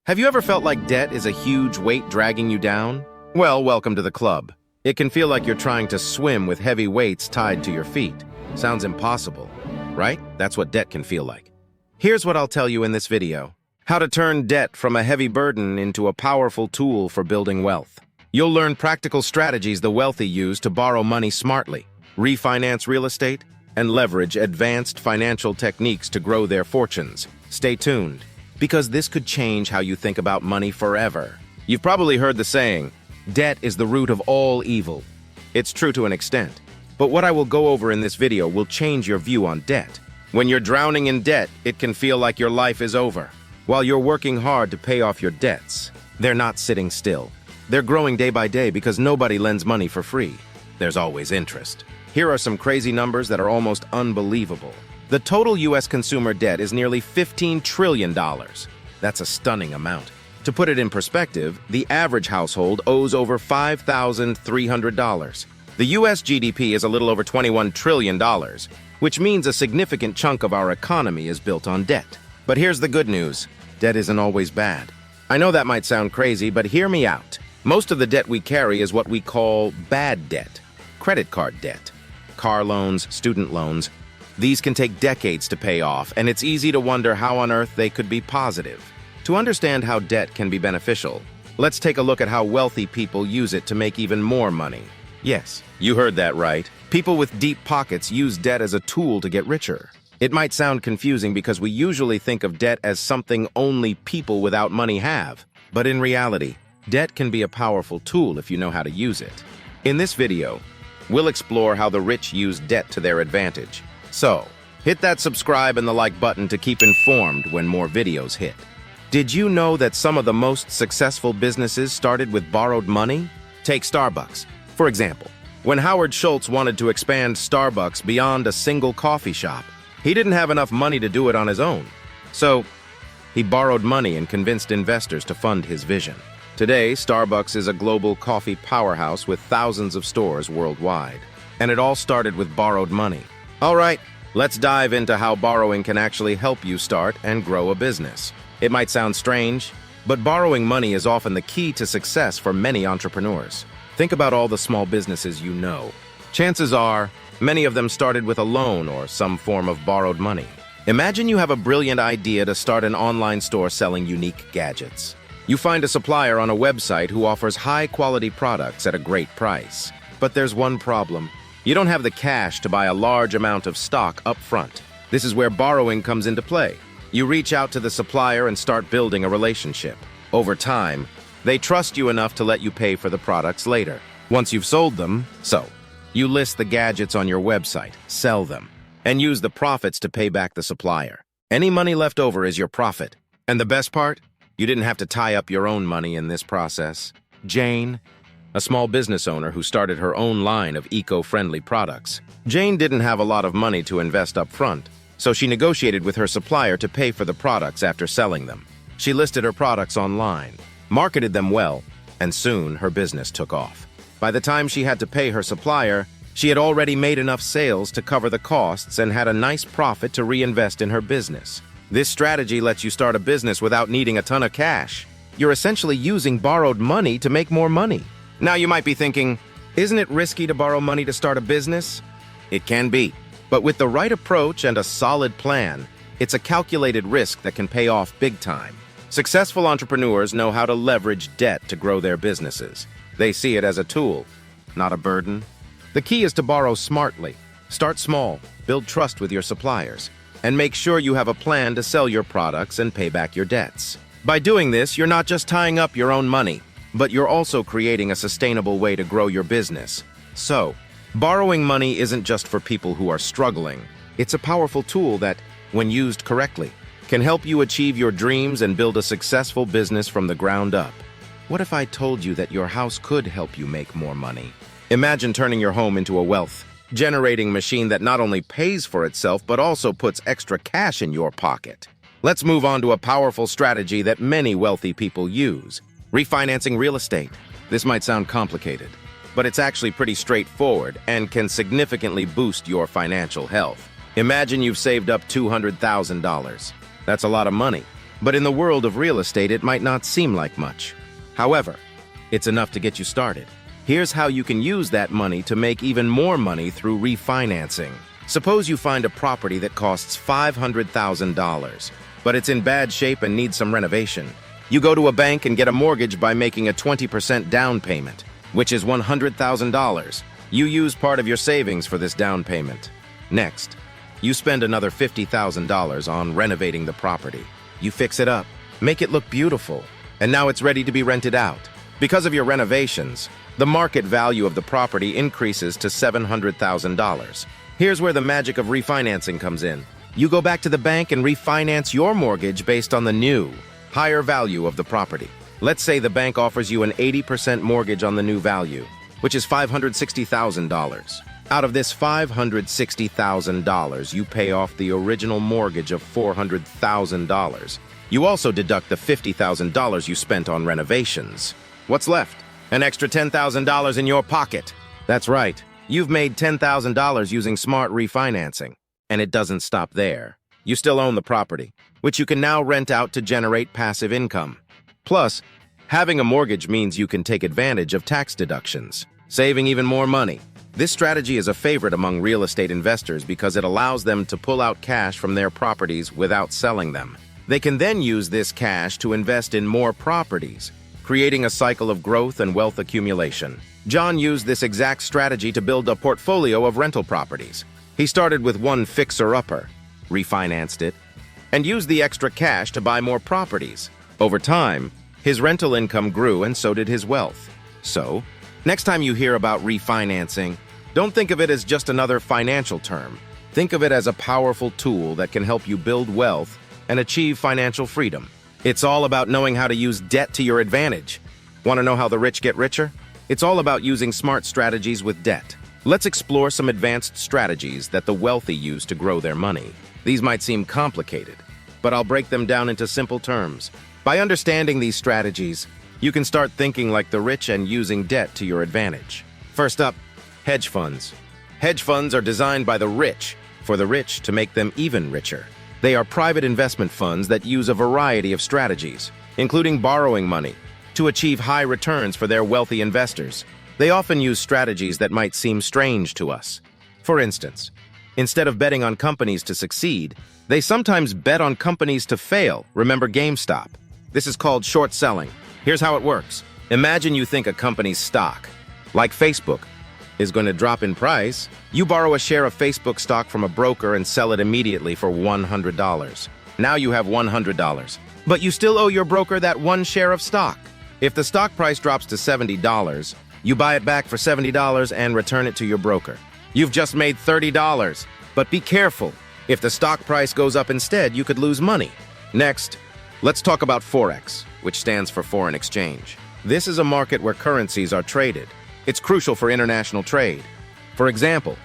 Have you ever felt like debt is a huge weight dragging you down? Well, welcome to the club. It can feel like you're trying to swim with heavy weights tied to your feet. Sounds impossible, right? That's what debt can feel like. Here's what I'll tell you in this video. How to turn debt from a heavy burden into a powerful tool for building wealth. You'll learn practical strategies the wealthy use to borrow money smartly, refinance real estate, and leverage advanced financial techniques to grow their fortunes. Stay tuned, because this could change how you think about money forever. You've probably heard the saying, debt is the root of all evil. It's true to an extent, but what I will go over in this video will change your view on debt. When you're drowning in debt, it can feel like your life is over. While you're working hard to pay off your debts, they're not sitting still. They're growing day by day because nobody lends money for free. There's always interest. Here are some crazy numbers that are almost unbelievable. The total U.S. consumer debt is nearly $15 trillion. That's a stunning amount. To put it in perspective, the average household owes over $5,300. The U.S. GDP is a little over $21 trillion, which means a significant chunk of our economy is built on debt. But here's the good news. Debt isn't always bad. I know that might sound crazy, but hear me out. Most of the debt we carry is what we call bad debt. Credit card debt, car loans, student loans. These can take decades to pay off, and it's easy to wonder how on earth they could be positive. To understand how debt can be beneficial, let's take a look at how wealthy people use it to make even more money. Yes, you heard that right. People with deep pockets use debt as a tool to get richer. It might sound confusing because we usually think of debt as something only people without money have. But in reality, debt can be a powerful tool if you know how to use it. In this video, we'll explore how the rich use debt to their advantage. So, hit that subscribe and the like button to keep informed when more videos hit. Did you know that some of the most successful businesses started with borrowed money? Take Starbucks, for example. When Howard Schultz wanted to expand Starbucks beyond a single coffee shop, he didn't have enough money to do it on his own. So, he borrowed money and convinced investors to fund his vision. Today, Starbucks is a global coffee powerhouse with thousands of stores worldwide. And it all started with borrowed money. All right, let's dive into how borrowing can actually help you start and grow a business. It might sound strange, but borrowing money is often the key to success for many entrepreneurs. Think about all the small businesses you know. Chances are, many of them started with a loan or some form of borrowed money. Imagine you have a brilliant idea to start an online store selling unique gadgets. You find a supplier on a website who offers high-quality products at a great price. But there's one problem. You don't have the cash to buy a large amount of stock up front. This is where borrowing comes into play. You reach out to the supplier and start building a relationship. Over time, they trust you enough to let you pay for the products later. Once you've sold them, you list the gadgets on your website, sell them, and use the profits to pay back the supplier. Any money left over is your profit. And the best part? You didn't have to tie up your own money in this process. Jane, a small business owner who started her own line of eco-friendly products. Jane didn't have a lot of money to invest up front, so she negotiated with her supplier to pay for the products after selling them. She listed her products online, marketed them well, and soon her business took off. By the time she had to pay her supplier, she had already made enough sales to cover the costs and had a nice profit to reinvest in her business. This strategy lets you start a business without needing a ton of cash. You're essentially using borrowed money to make more money. Now you might be thinking, isn't it risky to borrow money to start a business? It can be, but with the right approach and a solid plan, it's a calculated risk that can pay off big time. Successful entrepreneurs know how to leverage debt to grow their businesses. They see it as a tool, not a burden. The key is to borrow smartly. Start small, build trust with your suppliers, and make sure you have a plan to sell your products and pay back your debts. By doing this, you're not just tying up your own money, but you're also creating a sustainable way to grow your business. So, borrowing money isn't just for people who are struggling. It's a powerful tool that, when used correctly, can help you achieve your dreams and build a successful business from the ground up. What if I told you that your house could help you make more money? Imagine turning your home into a wealth-generating machine that not only pays for itself, but also puts extra cash in your pocket. Let's move on to a powerful strategy that many wealthy people use. Refinancing real estate. This might sound complicated, but it's actually pretty straightforward and can significantly boost your financial health. Imagine you've saved up $200,000. That's a lot of money. But in the world of real estate, it might not seem like much. However, it's enough to get you started. Here's how you can use that money to make even more money through refinancing. Suppose you find a property that costs $500,000, but it's in bad shape and needs some renovation. You go to a bank and get a mortgage by making a 20% down payment, which is $100,000. You use part of your savings for this down payment. Next, you spend another $50,000 on renovating the property. You fix it up, make it look beautiful, and now it's ready to be rented out. Because of your renovations, the market value of the property increases to $700,000. Here's where the magic of refinancing comes in. You go back to the bank and refinance your mortgage based on the new, higher value of the property. Let's say the bank offers you an 80% mortgage on the new value, which is $560,000. Out of this $560,000, you pay off the original mortgage of $400,000. You also deduct the $50,000 you spent on renovations. What's left? An extra $10,000 in your pocket. That's right. You've made $10,000 using smart refinancing. And it doesn't stop there. You still own the property, which you can now rent out to generate passive income. Plus, having a mortgage means you can take advantage of tax deductions, saving even more money. This strategy is a favorite among real estate investors because it allows them to pull out cash from their properties without selling them. They can then use this cash to invest in more properties, creating a cycle of growth and wealth accumulation. John used this exact strategy to build a portfolio of rental properties. He started with one fixer-upper, refinanced it, and used the extra cash to buy more properties. Over time, his rental income grew and so did his wealth. So, next time you hear about refinancing, don't think of it as just another financial term. Think of it as a powerful tool that can help you build wealth and achieve financial freedom. It's all about knowing how to use debt to your advantage. Want to know how the rich get richer? It's all about using smart strategies with debt. Let's explore some advanced strategies that the wealthy use to grow their money. These might seem complicated, but I'll break them down into simple terms. By understanding these strategies, you can start thinking like the rich and using debt to your advantage. First up, hedge funds. Hedge funds are designed by the rich, for the rich to make them even richer. They are private investment funds that use a variety of strategies, including borrowing money, to achieve high returns for their wealthy investors. They often use strategies that might seem strange to us. For instance, instead of betting on companies to succeed, they sometimes bet on companies to fail. Remember GameStop? This is called short selling. Here's how it works. Imagine you think a company's stock, like Facebook, is going to drop in price. You borrow a share of Facebook stock from a broker and sell it immediately for $100. Now you have $100, but you still owe your broker that one share of stock. If the stock price drops to $70, you buy it back for $70 and return it to your broker. You've just made $30, but be careful. If the stock price goes up instead, you could lose money. Next, let's talk about Forex, which stands for foreign exchange. This is a market where currencies are traded. It's crucial for international trade. For example,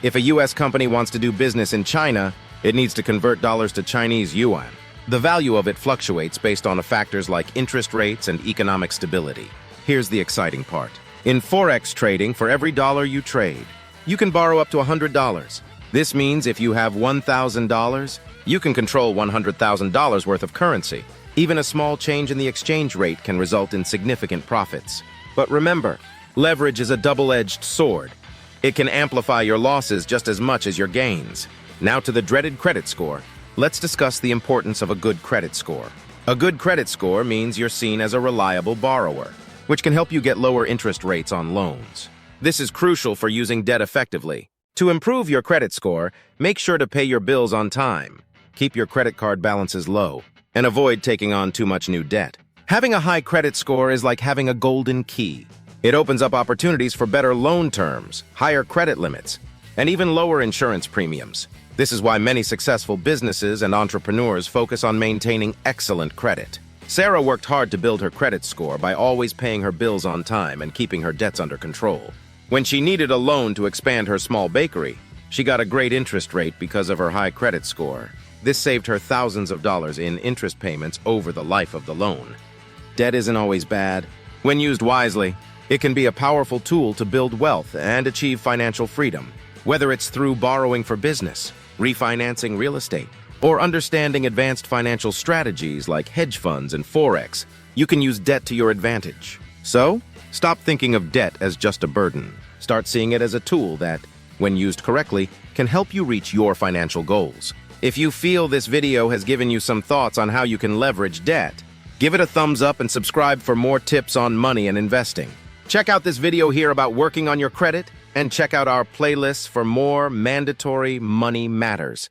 if a U.S. company wants to do business in China, it needs to convert dollars to Chinese yuan. The value of it fluctuates based on factors like interest rates and economic stability. Here's the exciting part. In Forex trading, for every dollar you trade, you can borrow up to $100. This means if you have $1,000, you can control $100,000 worth of currency. Even a small change in the exchange rate can result in significant profits. But remember, leverage is a double-edged sword. It can amplify your losses just as much as your gains. Now to the dreaded credit score. Let's discuss the importance of a good credit score. A good credit score means you're seen as a reliable borrower, which can help you get lower interest rates on loans. This is crucial for using debt effectively. To improve your credit score, make sure to pay your bills on time, keep your credit card balances low, and avoid taking on too much new debt. Having a high credit score is like having a golden key. It opens up opportunities for better loan terms, higher credit limits, and even lower insurance premiums. This is why many successful businesses and entrepreneurs focus on maintaining excellent credit. Sarah worked hard to build her credit score by always paying her bills on time and keeping her debts under control. When she needed a loan to expand her small bakery, she got a great interest rate because of her high credit score. This saved her thousands of dollars in interest payments over the life of the loan. Debt isn't always bad. When used wisely, it can be a powerful tool to build wealth and achieve financial freedom. Whether it's through borrowing for business, refinancing real estate, or understanding advanced financial strategies like hedge funds and forex, you can use debt to your advantage. So, stop thinking of debt as just a burden. Start seeing it as a tool that, when used correctly, can help you reach your financial goals. If you feel this video has given you some thoughts on how you can leverage debt, give it a thumbs up and subscribe for more tips on money and investing. Check out this video here about working on your credit, and check out our playlists for more mandatory money matters.